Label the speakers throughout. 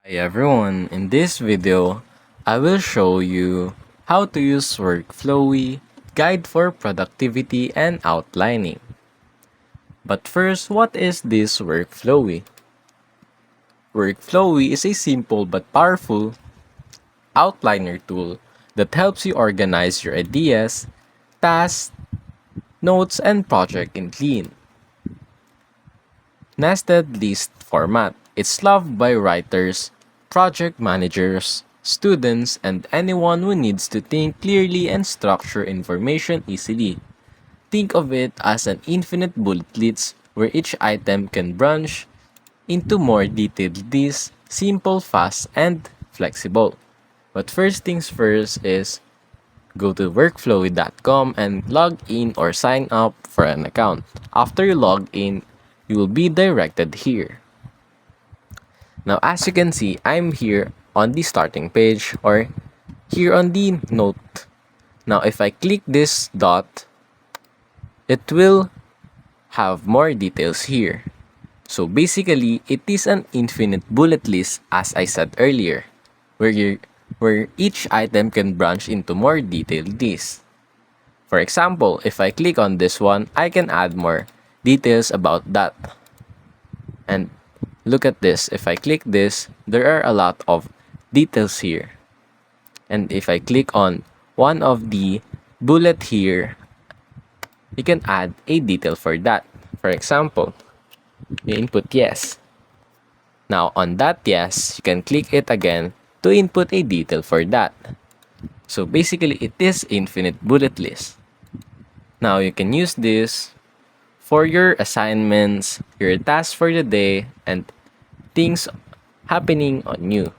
Speaker 1: Hi everyone, in this video, I will show you how to use WorkFlowy, guide for productivity and outlining. But first, what is this WorkFlowy? WorkFlowy is a simple but powerful outliner tool that helps you organize your ideas, tasks, notes, and project in clean, nested list format. It's loved by writers, project managers, students, and anyone who needs to think clearly and structure information easily. Think of it as an infinite bullet list where each item can branch into more detailed lists, simple, fast, and flexible. But first things first is go to workflowy.com and log in or sign up for an account. After you log in, you will be directed here. Now, as you can see, I'm here on the starting page or here on the note. Now, if I click this dot, it will have more details here. So basically, it is an infinite bullet list as I said earlier, where each item can branch into more detailed lists. For example, if I click on this one, I can add more details about that. And look at this, if I click this, there are a lot of details here. And if I click on one of the bullet here, you can add a detail for that. For example, you input yes. Now on that yes, you can click it again to input a detail for that. So basically, it is infinite bullet list. Now you can use this for your assignments, your tasks for the day, and things happening on you.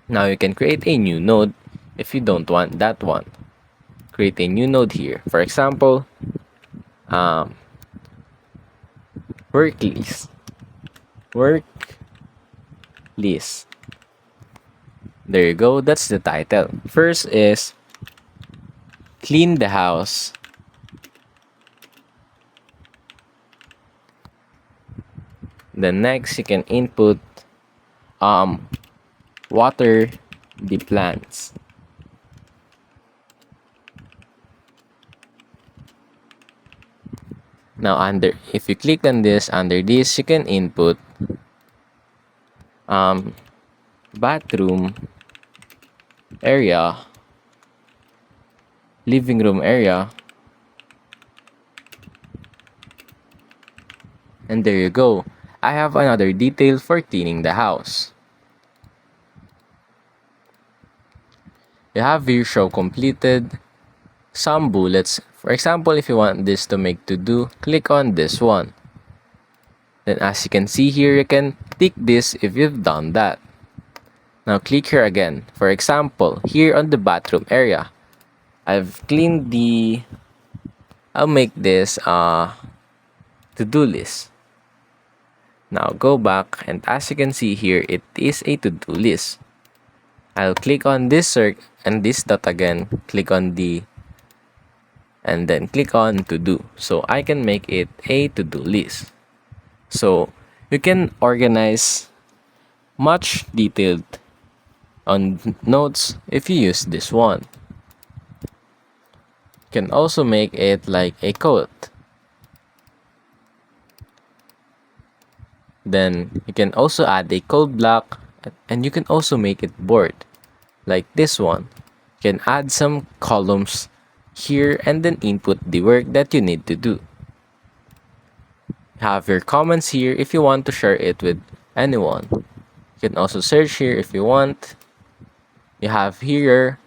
Speaker 1: Now you can create a new node if you don't want that one. Create a new node here. For example, work list. Work list. There you go, that's the title. First is clean the house. Then next you can input water the plants. Now if you click on this, under this you can input bathroom area, living room area, and there you go. I have another detail for cleaning the house. You have here show completed, some bullets. For example, if you want this to make to do, click on this one. Then as you can see here, you can tick this if you've done that. Now click here again. For example, here on the bathroom area, I've cleaned I'll make this to-do list. Now go back, and as you can see here, it is a to-do list. I'll click on this and this dot again, click on and then click on to do. So I can make it a to-do list. So you can organize much detailed on notes if you use this one. You can also make it like a quote. Then you can also add a code block, and you can also make it board like this one. You can add some columns here and then input the work that you need to do. Have your comments here if you want to share it with anyone. You can also search here if you want. You have here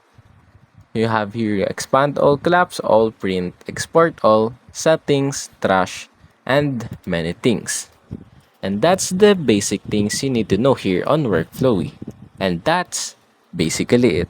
Speaker 1: expand all, collapse all, print, export all, settings, trash, and many things. And that's the basic things you need to know here on WorkFlowy. And that's basically it.